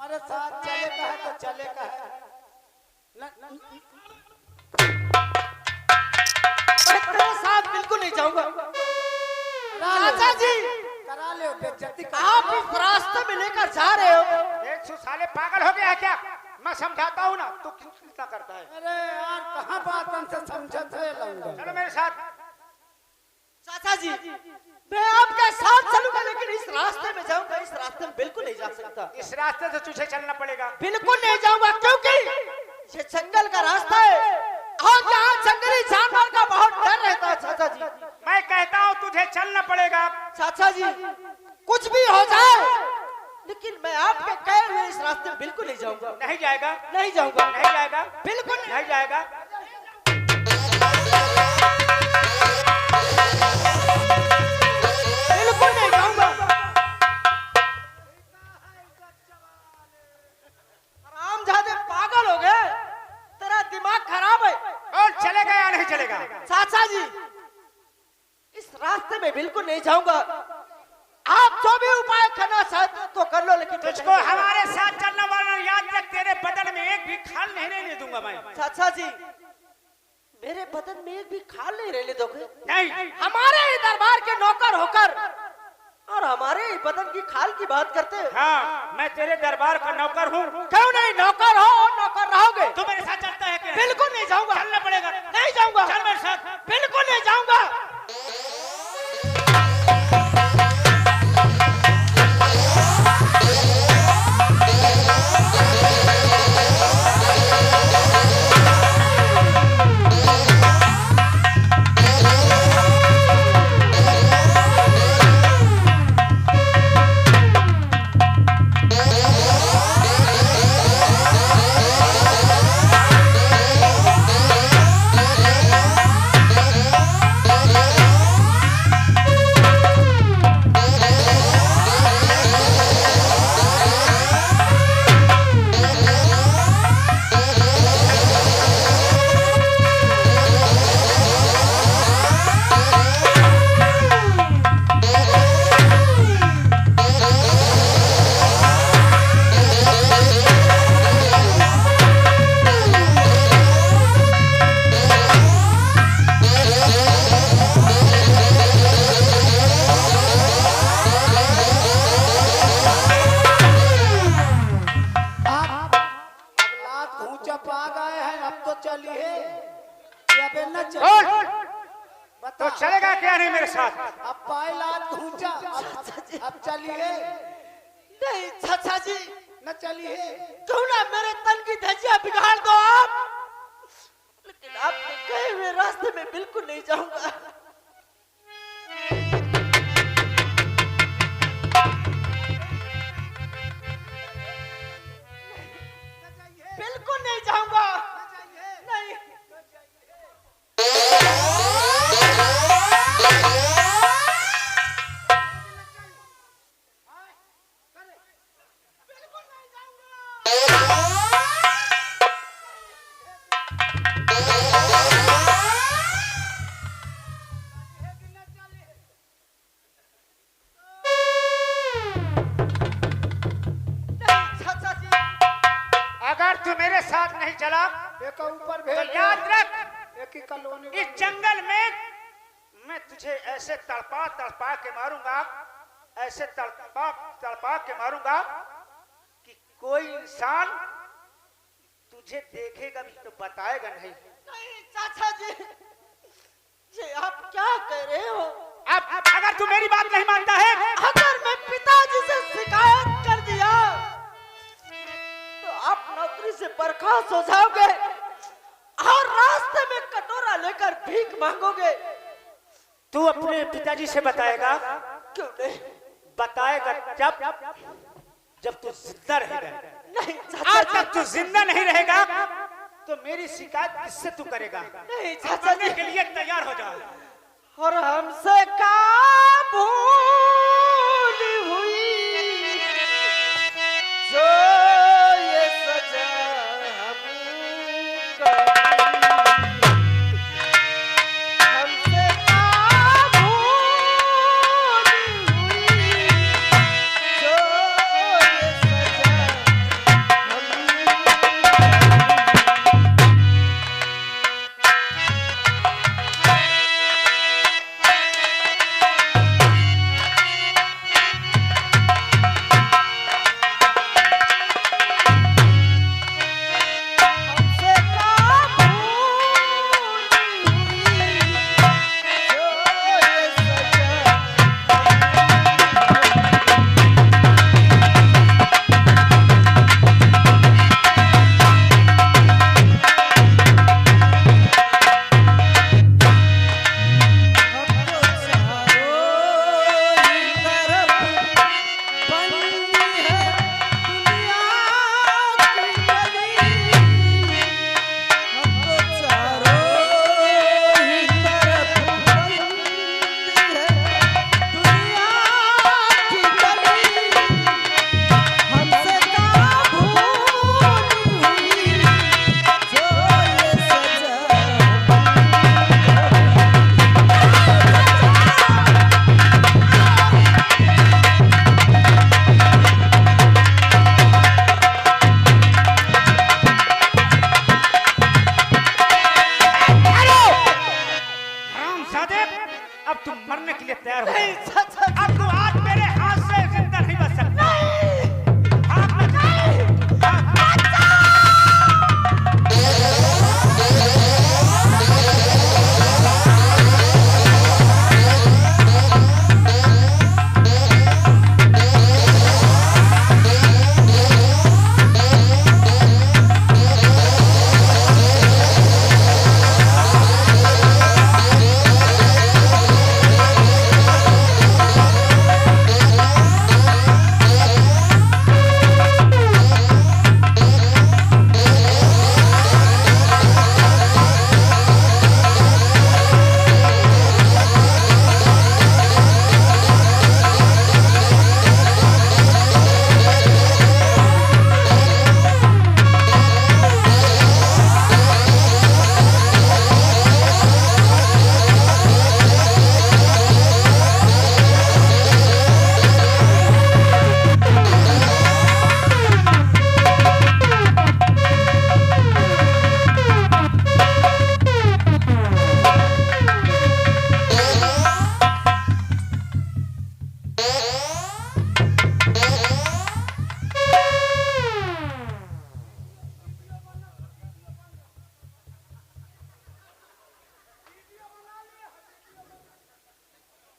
हमारे साथ चले का है तो चले का है मैं तेरे साथ बिल्कुल नहीं जाऊंगा। चाचा जी करा ले बेइज्जती आप इस रास्ते में लेकर जा रहे हो। देख साले पागल हो गया है क्या? मैं समझाता हूँ ना, तू क्यों चिंता करता है? अरे यार कहाँ बात हमसे समझत है लौंडा। चलो मेरे साथ। चाचा जी मैं आपके साथ चलूंगा, लेकिन इस रास्ते में जाऊंगा, इस रास्ते में बिल्कुल नहीं जा सकता। इस रास्ते से तुझे चलना पड़ेगा। बिल्कुल नहीं जाऊंगा, क्योंकि ये जंगल का रास्ता है और यहाँ जंगली जानवर का बहुत डर रहता है। चाचा जी मैं कहता हूँ तुझे चलना पड़ेगा। चाचा जी कुछ भी हो जाए, लेकिन मैं आपके कहे हुए इस रास्ते में बिल्कुल नहीं जाऊंगा। नहीं जाएगा? नहीं जाऊंगा, नहीं जाएगा? बिल्कुल नहीं जाएगा। बिल्कुल नहीं जाऊंगा। हरामजादे पागल हो गए, तेरा दिमाग खराब है। और चलेगा या नहीं चलेगा? चाचा जी इस रास्ते में बिल्कुल नहीं जाऊंगा। आप जो भी उपाय करना चाहते हो तो कर लो, लेकिन तुझको हमारे साथ चलने वाला याद रख, तेरे बदन में एक भी खाल नहीं रहने दूंगा मैं। चाचा जी मेरे बदन में एक भी खाल नहीं रहने दोगे? नहीं। हमारे ही दरबार के नौकर होकर और हमारे ही बदन की खाल की बात करते हो? हाँ, मैं तेरे दरबार का नौकर हूँ। क्यों नहीं नौकर हो और नौकर रहोगे? तू मेरे साथ चलता है क्या? बिल्कुल नहीं जाऊंगा। चलना पड़ेगा। नहीं जाऊंगा। चल मेरे साथ। बिल्कुल नहीं जाऊंगा। तो चलेगा क्या नहीं मेरे साथ? अब पायलात घूंचा अब चलिए। नहीं चाचा जी न चलिए। क्यों ना मेरे तन की धज्जियां बिगाड़ दो आप, लेकिन आपके कहे हुए रास्ते में बिल्कुल नहीं जाऊंगा। बिल्कुल नहीं जाऊंगा। नहीं तू मेरे साथ नहीं चला एक ऊपर तो भेज याद रख, एक ही कॉलोनी इस जंगल में मैं तुझे ऐसे तड़पा तड़पा के मारूंगा, ऐसे तड़पा तड़पा के मारूंगा कि कोई इंसान तुझे देखेगा भी तो बताएगा नहीं। नहीं चाचा जी ये आप क्या कह रहे हो? अब अगर तू मेरी बात नहीं मानता है, अगर मैं पिताजी से शिकायत कर दिया तो आप नौकरी से बर्खास्त हो जाओगे और रास्ते में कटोरा लेकर भीख मांगोगे। तू अपने पिताजी से बताएगा? क्यों नहीं? बताएगा जब तू जिंदा रहेगा। नहीं आज तक तू जिंदा नहीं रहेगा तो मेरी शिकायत किससे तू करेगा? नहीं चाचा जी के लिए तैयार हो जाओ। और हमसे का भूल हुई जो ये सजा हमसे का भूल हुई जो ये सजा नहीं, अब तू आज मेरे हाथ से जिंदा नहीं बच सकता। भाग मत।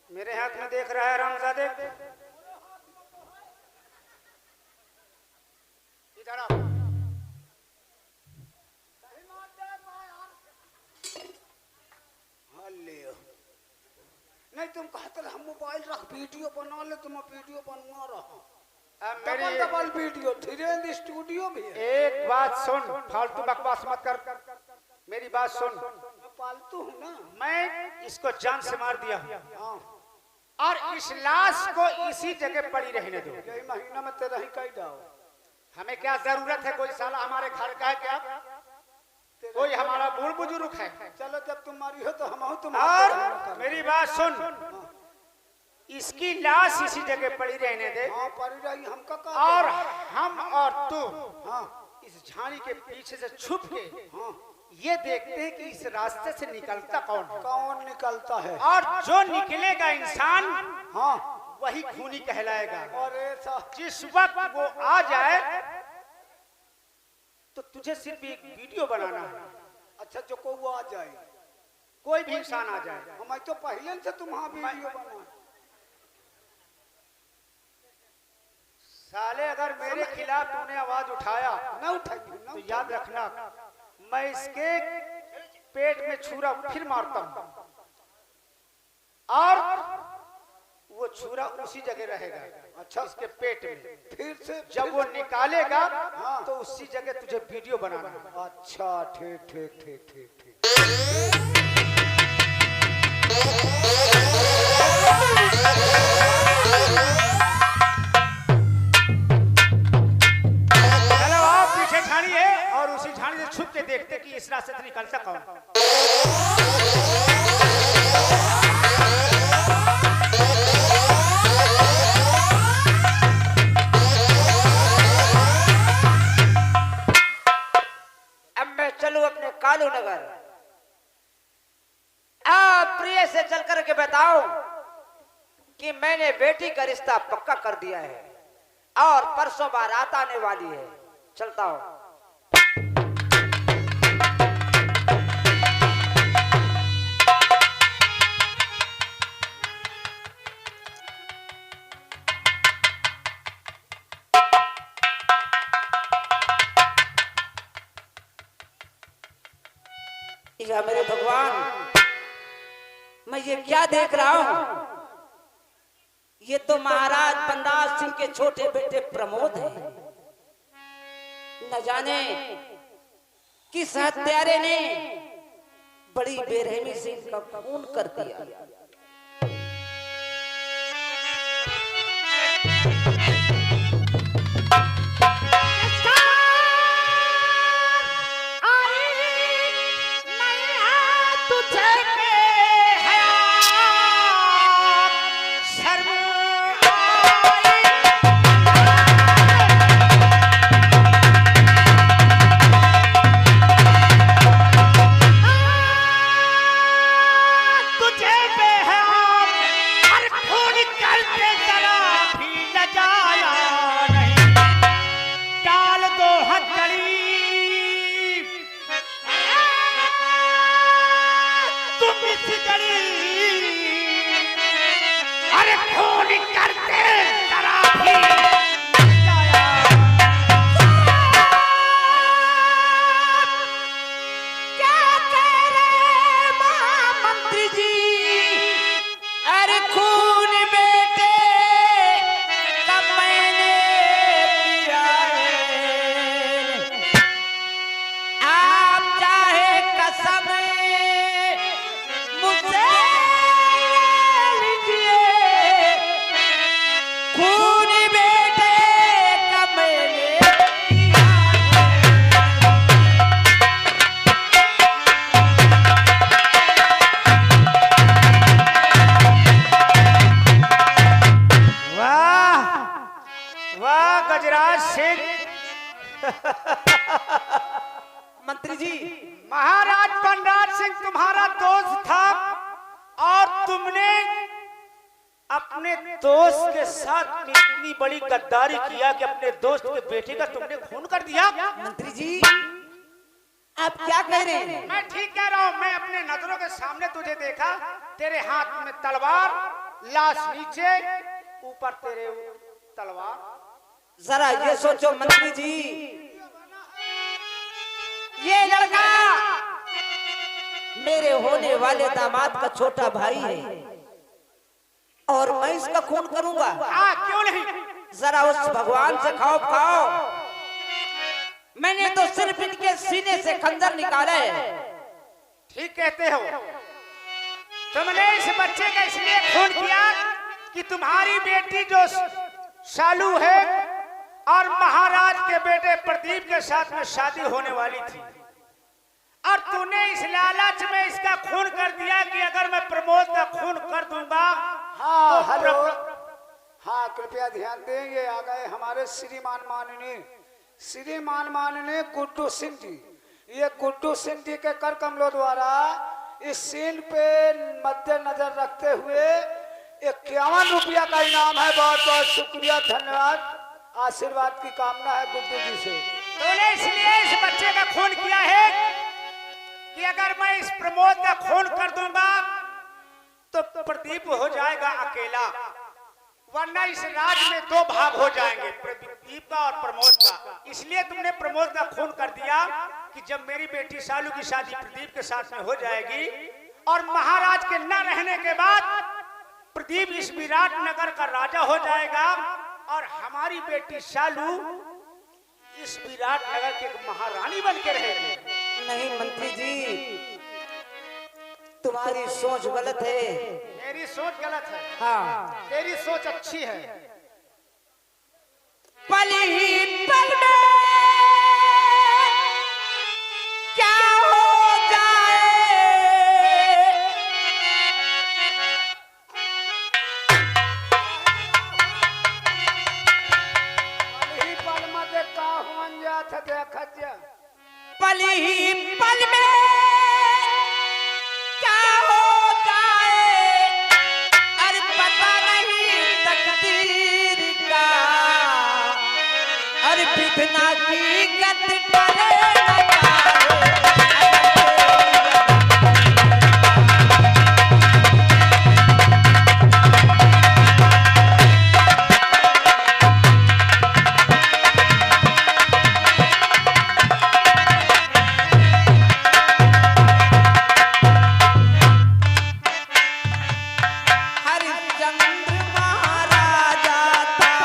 मेरे हाथ में देख रहा है रामजादे, इधर आओ। नहीं तुम कहते हम मोबाइल रख वीडियो बना ले, तुम वीडियो बनवा रहा। अब double double video, Dhirendra studio भी है। एक बात सुन, फालतू बकवास मत कर, मेरी बात सुन। मैं पालतू हूँ ना। मैं इसको जान से मार दिया हाँ, और इस लाश को इसी जगह पड़ी रहने दो। यही महीना में तेरा ही कह जाओ। हमें क्या जरूरत है, कोई साला हमारे घर का है क्या? कोई हमारा बूढ़ बुजुर्ग है? चलो जब तुम्हारी हो तो हम तुम। और मेरी बात सुन, इसकी लाश इसी जगह पड़ी रहने दे। हाँ पड़ी रही, हमका का और हम और तू हाँ इस झाड़ी के पीछे से छुप के हाँ ये देखते हैं कि इस रास्ते से निकलता कौन है। कौन निकलता है। और जो निकलेगा इंसान हाँ वही खूनी कहलाएगा। और ऐसा जिस वक्त वो आ जाए तो तुझे सिर्फ एक वीडियो बनाना है। अच्छा जो को वो आ जाए, कोई भी इंसान आ जाए। हम तो पहले से तुम्हारा वीडियो बना। साले अगर मेरे खिलाफ तूने आवाज उठाया न उठाइए तो याद रखना, मैं इसके पेट में छुरा फिर मारता हूं और वो छुरा उसी जगह रहेगा। अच्छा, इसके पेट में फिर से जब वो निकालेगा हाँ। तो उसी जगह तुझे वीडियो बनाना है। अच्छा ठीक ठीक ठीक ठीक ठीक। चलो आप पीछे झाड़ी है और उसी झाड़ी से छुप के देखते कि इस रास्ते से निकलता कौन। अब मैं चलूं अपने कालू नगर। आप प्रिय से चल कर के बताओ कि मैंने बेटी का रिश्ता पक्का कर दिया है और परसों बारात आने वाली है। चलता हूं। या मेरे भगवान, मैं ये क्या देख रहा हूं? ये तो महाराज बंदाज सिंह के छोटे बेटे प्रमोद हैं। न जाने किस हत्यारे ने बड़ी बेरहमी से इनका खून कर दिया। तुझे पे करते जरा भी लजाया नहीं, डाल दो हथकड़ी तुम इस गली, अरे खून करते जरा भी लजाया। क्या कह रहे महामंत्री जी? अरे खून बेटे का मैंने पिया है, आप चाहे कसम मुझसे लीजिए, खून बेटे का मैंने पिया वाह वाह गजराज सिंह। मंत्री जी। महाराज बनराज सिंह तुम्हारा दोस्त था और तुमने अपने दोस्त के साथ इतनी बड़ी गद्दारी किया कि अपने दोस्त के बेटे का तुमने खून कर दिया। मंत्री जी आप क्या कह रहे हैं? मैं ठीक कह रहा हूँ। मैं अपने नजरों के सामने तुझे देखा, तेरे हाथ में तलवार, लाश नीचे, ऊपर तेरे तलवार। जरा ये सोचो मंत्री जी, ये लड़का मेरे होने वाले दामाद का छोटा भाई है और मैं इसका खून करूंगा? क्यों नहीं? जरा उस भगवान से खाओ खाओ, मैंने तो सिर्फ इनके सीने से खंजर निकाला है। ठीक कहते हो। तुमने इस बच्चे का इसलिए खून किया कि तुम्हारी बेटी जो शालू है और महाराज के बेटे प्रदीप के साथ में शादी होने वाली थी, और तूने इस लालच में इसका खून कर दिया कि अगर मैं प्रमोद का खून कर दूंगा। हाँ तो हेलो, हाँ कृपया ध्यान देंगे। आ गए हमारे श्रीमान माननीय गुड्डू सिंह जी। ये गुड्डू सिंह जी के कर कमलों द्वारा इस सीन पे मद्देनजर रखते हुए 51 रुपया का इनाम है। बहुत बहुत शुक्रिया, धन्यवाद, आशीर्वाद की कामना है गुड्डू जी से। तूने इसलिए इस बच्चे का खून किया है कि अगर मैं इस प्रमोद का खून कर दूंगा तो प्रदीप हो जाएगा अकेला, वरना इस राज में 2 भाग हो जाएंगे, प्रदीप का और प्रमोद का। इसलिए तुमने प्रमोद का खून कर दिया कि जब मेरी बेटी शालू की शादी प्रदीप के साथ में हो जाएगी और महाराज के न रहने के बाद प्रदीप इस विराट नगर का राजा हो जाएगा और हमारी बेटी शालू इस विराट नगर की एक महारानी बन के रहेगी। नहीं मंत्री जी, तुम्हारी सोच गलत है। मेरी सोच गलत है? हाँ, तेरी सोच अच्छी है। पल ही पल में क्या हो जाए, ही पल में देखा हुन जात देखत जा। पल ही पल में क्या हो जाए, अरे पता नहीं तकदीर का, अरे विधना की गत टले न जाए। हरिश्चंद्र महाराजा था,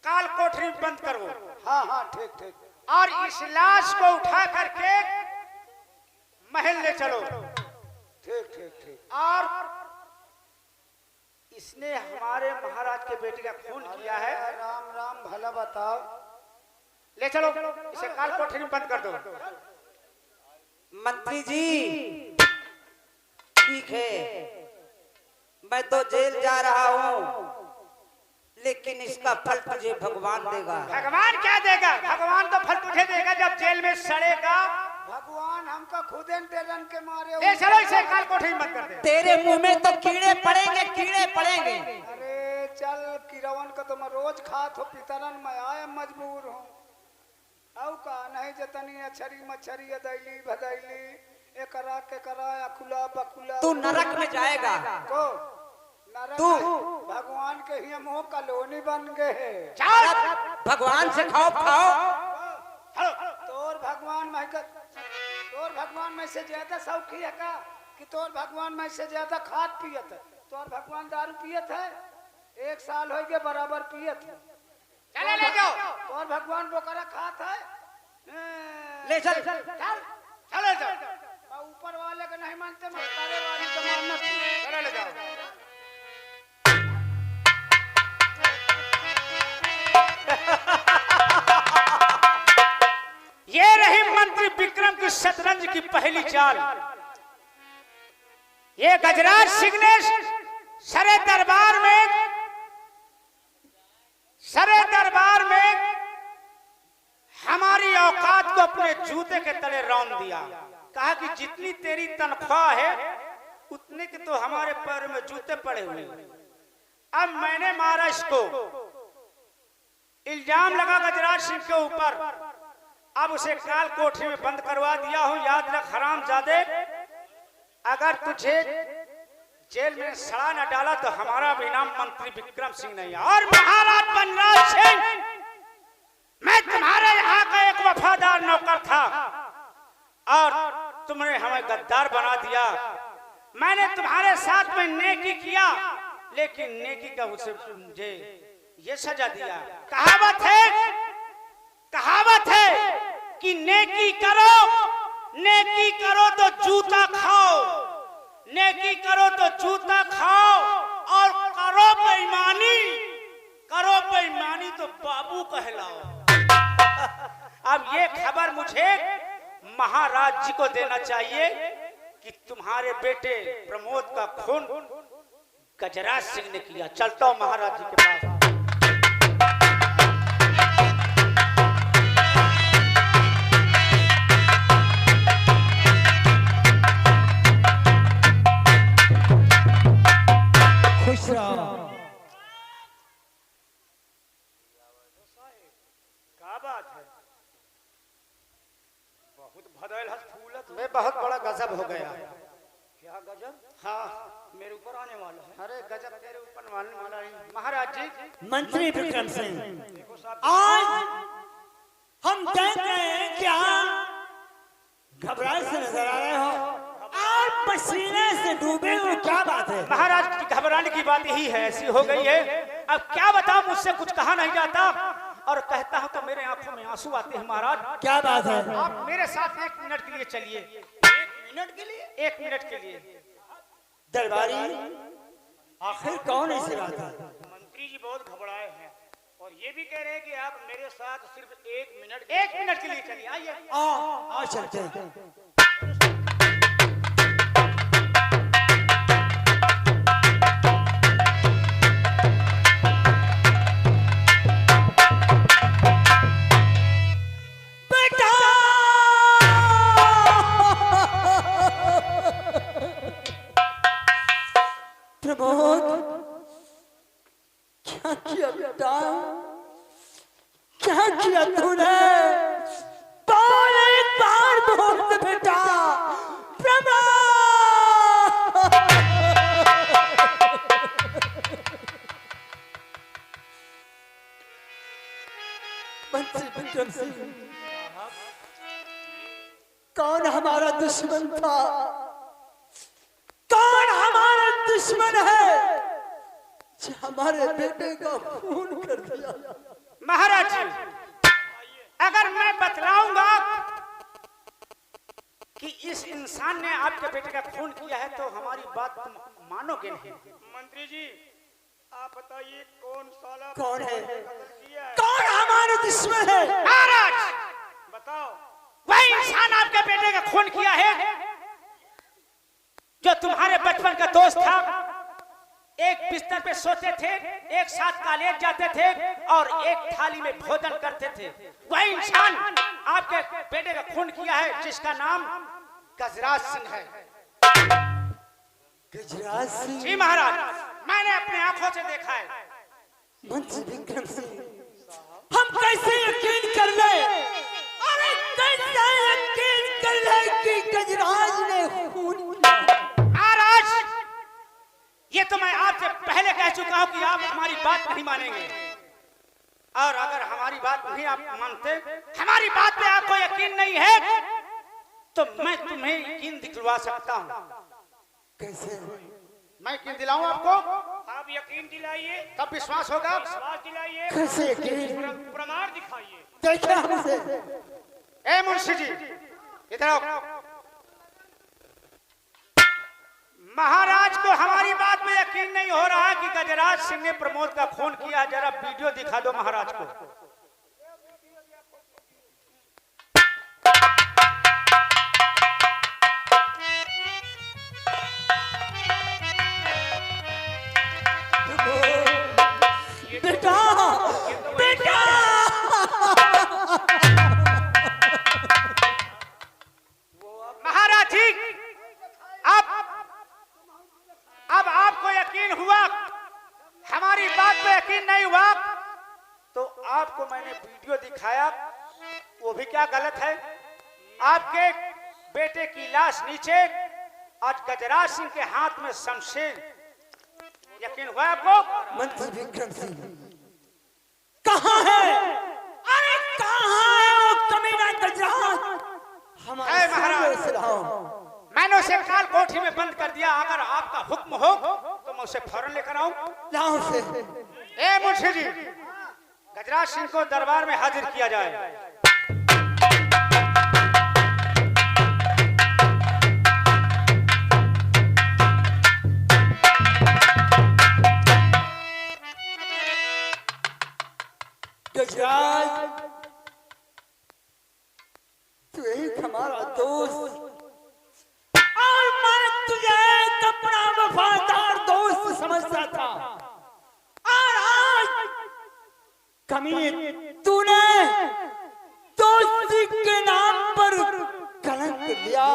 काल कोठरी में बंद करो हाँ हाँ ठीक ठीक। और इस लाश को उठा करके महल ले चलो। ठीक ठीक ठीक। और इसने हमारे महाराज के बेटे का खून किया है। राम राम भला बताओ। ले चलो इसे काल कोठरी में बंद कर दो। मंत्री जी ठीक है, मैं तो जेल जा रहा हूँ, लेकिन इसका फल तुझे भगवान देगा। भगवान क्या देगा? भगवान तो फल तुझे देगा जब जेल में सड़ेगा। भगवान हमका खुदे टेरन के मारे। ले चलो इसे काल कोठरी में बंद कर दे। तेरे मुंह में तो कीड़े पड़ेंगे, कीड़े पड़ेंगे। अरे चल किरवन का तो मैं रोज खात हो पितरन में आए मजबूर हूँ। औ का नहीं जतनी अछरी मछरी दैली भदैली एकरा के करा अकुला बकुला। तू नरक में जाएगा। तो नरक तू में भगवान के ही मुंह कलोनी बन गए। चल भगवान से खाओ खाओ। तोर भगवान में से ज्यादा शौकी है का कि तोर भगवान में से ज्यादा खाद पियत है? तोर भगवान दारू पियत है? 1 साल हो गए बराबर पियत है। चले ले जाओ। तोर भगवान बोकरा खात है? ले चल चल चले जाओ। मैं ऊपर वाले का नहीं मानते, मैं तारे वाले का मानना। चले ले जाओ। ये रही मंत्री विक्रम की शतरंज की पहली चाल। ये गजराज सिंह ने सरे दरबार में हमारी औकात को अपने जूते के तले रौंद दिया। कहा कि जितनी तेरी तनख्वाह है उतने के तो हमारे पैर में जूते पड़े हुए। अब मैंने मारा इसको, इल्जाम लगा गजराज सिंह के ऊपर। अब उसे काल कोठरी में बंद करवा दिया हूं। याद रख हरामजादे, अगर तुझे जेल में सड़ा न डाला तो हमारा भी नाम मंत्री विक्रम सिंह नहीं है। और महाराज बनराज सिंह, मैं तुम्हारे यहाँ का एक वफादार नौकर था और तुमने हमें गद्दार बना दिया। मैंने तुम्हारे साथ में नेकी किया, लेकिन नेकी का उसे मुझे ये सजा दिया। कहावत है कि नेकी करो तो जूता खाओ, नेकी करो तो जूता खाओ, और करो बेईमानी तो बाबू कहलाओ। अब ये खबर मुझे महाराज जी को देना चाहिए कि तुम्हारे बेटे प्रमोद का खून गजराज सिंह ने किया। चलता हूं महाराज जी के पास। मैं बहुत बड़ा गजब हो गया। क्या गजब? हाँ मेरे ऊपर आने वाला है। अरे गजब तेरे ऊपर आने वाला है महाराज जी। मंत्री विक्रम सिंह, आज हम देख रहे हैं क्या घबराए से नजर आ रहे हो? आप पसीने से डूबे हुए, क्या बात है? महाराज की घबराने की बात यही है, ऐसी हो गई है। अब क्या बताऊं, मुझसे कुछ कहा नहीं जाता और कहता हूं तो मेरे आंखों में आंसू आते हैं। महाराज क्या बात है? आप मेरे साथ 1 मिनट के लिए चलिए। 1 मिनट के लिए? 1 मिनट के लिए। दरबारी, आखिर कौन ऐसी बात है? मंत्री जी बहुत घबराए हैं और ये भी कह रहे हैं कि आप मेरे साथ सिर्फ 1 मिनट के लिए चलिए। आइए आ चलते हैं। प्रमोद, क्या किया बेटा? क्या किया तूने? एक बार बोल बेटा। प्रमोद, मंत्री विक्रम सिंह, कौन हमारा दुश्मन था? कौन हमारा दुश्मन है जो हमारे बेटे का खून कर दिया? कि इस इंसान ने आपके बेटे का खून किया है तो हमारी बात तुम मानोगे नहीं। मंत्री जी आप बताइए कौन साला कौन है? कत्ल किया है? कौन हमारे दुश्मन है? महाराज बताओ। वही इंसान आपके बेटे का खून किया है जो तुम्हारे बचपन का दोस्त था, एक बिस्तर पे सोते थे, एक साथ कॉलेज जाते थे और एक थाली में भोजन करते थे। वही इंसान आपके बेटे का खून किया है जिसका नाम गजराज सिंह है। गजराज सिंह? जी महाराज, मैंने अपने आंखों से देखा है। मंत्री विक्रम सिंह, हम कैसे यकीन कर ले? अरे कैसे यकीन कर ले कि गजराज ने खून किया? महाराज ये तो मैं आपसे पहले कह चुका हूं कि आप हमारी बात नहीं मानेंगे, और अगर हमारी बात नहीं आप मानते, हमारी बात पे आपको यकीन नहीं है, तो मैं तुम्हें यकीन दिलवा सकता हूं। कैसे? मैं यकीन दिलाऊं आपको, आप यकीन दिलाइए, तब विश्वास होगा। विश्वास दिलाइए, कैसे यकीन? प्रमाण दिखाइए। देखिए हमसे। ए मुंशी जी इधर आओ। महाराज को हमारी बात में यकीन नहीं हो रहा कि गजराज सिंह ने प्रमोद का खून किया। जरा वीडियो दिखा दो महाराज को। बेटा बेटा महाराज जी अब आपको यकीन हुआ, हमारी बात पे यकीन नहीं हुआ, तो आपको मैंने वीडियो दिखाया, वो भी क्या गलत है। आपके बेटे की लाश नीचे और गजराज सिंह के हाथ में शमशीर, यकीन हुआ आपको? मंत्री विक्रम सिंह कहाँ है? अरे कहाँ है वो कमीना गजराज? हमारे महाराज। सामने से लाओ। मैंने उसे काल कोठी में बंद कर दिया। अगर आपका हुक्म हो तो मैं उसे फौरन लेकर आऊं। लाओ उसे। ए मुंशी जी, गजराज सिंह को दरबार में हाजिर किया जाए। गजराज तू एक हमारा दोस्त, और मैं तुझे एक अपना वफादार दोस्त समझता था, और आज कमीने तूने दोस्ती के नाम पर कलंक दिया।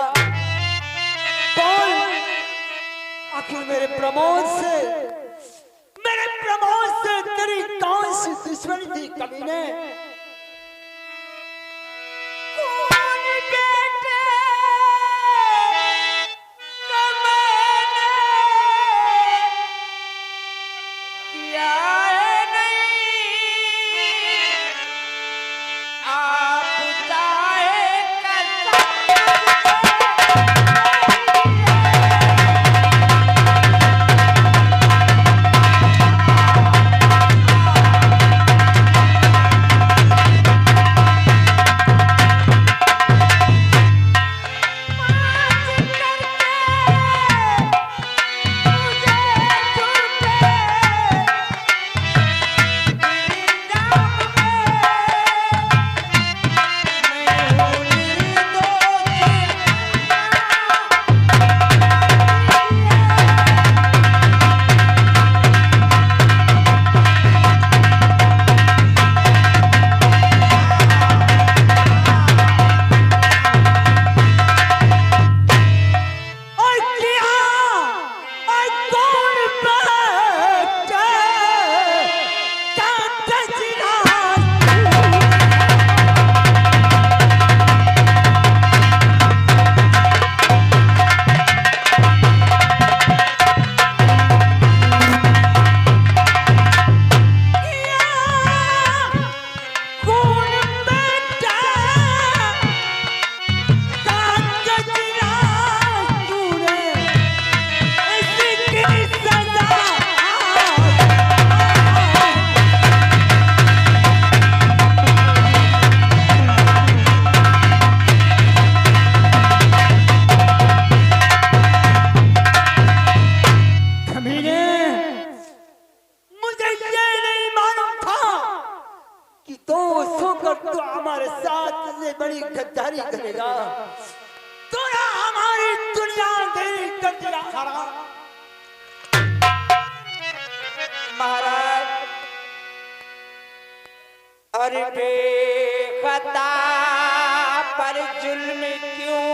बोल आखिर मेरे प्रमोद से तेरी कौन सी दुश्मनी थी कमीने? तो सोकर तो हमारे साथ ये बड़ी गद्दारी करेगा, तो ना हमारी दुनिया तेरी कर दिया हराम। महाराज अरे बेखता पर जुल्म क्यों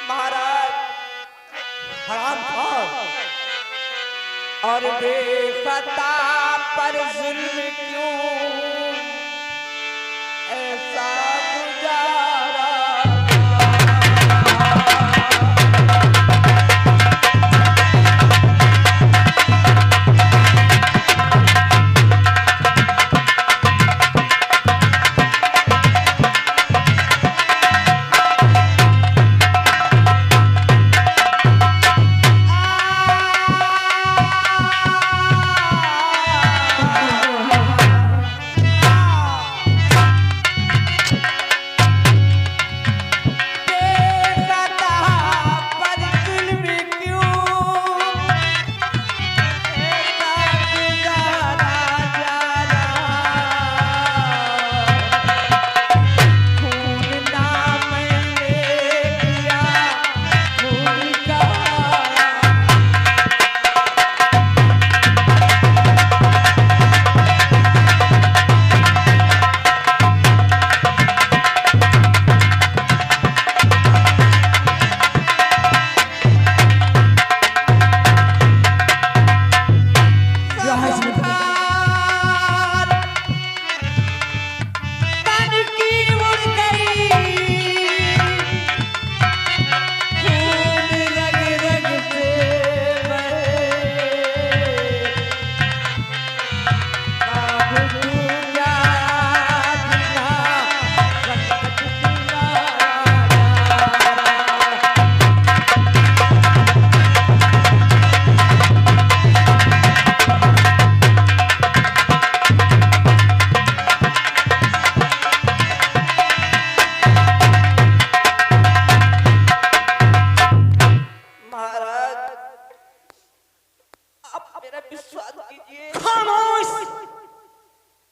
महाराज हराम खाओ। और बेखता पर जुल्म क्यों ऐसा गुजारा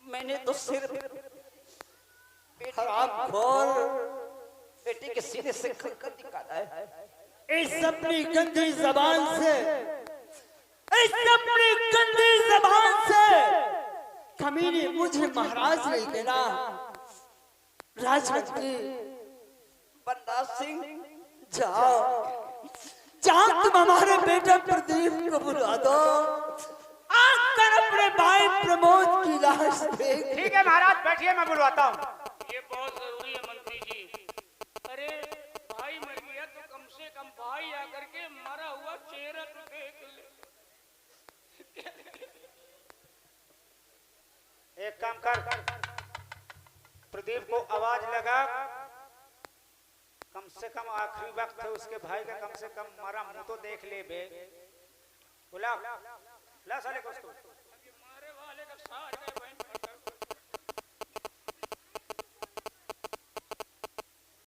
मैंने तो सिर्फ हराम खोर, बेटे के सीने से खनकर निकाला है। इस अपनी गंदी जबान से, इस अपनी गंदी जबान से कमीने मुझे महाराज नहीं कहना। राजमंत्री बंदा सिंह जाओ, जाओ तुम हमारे बेटे प्रदीप को बुला दो, आकर अपने भाई प्रमोद की लाश देख। ठीक है महाराज, बैठिए, मैं बुलवाता हूँ। ये बहुत जरूरी है मंत्री जी। अरे भाई मर गया तो कम से कम भाई आकर के मरा हुआ चेहरा तो देख ले। एक काम कर, प्रदीप को आवाज लगा, कम से कम आखिरी वक्त है उसके भाई का, कम से कम मरा मुंह तो देख ले बे। बुला ला साले को उसको। मारे वाले का सार है बहन।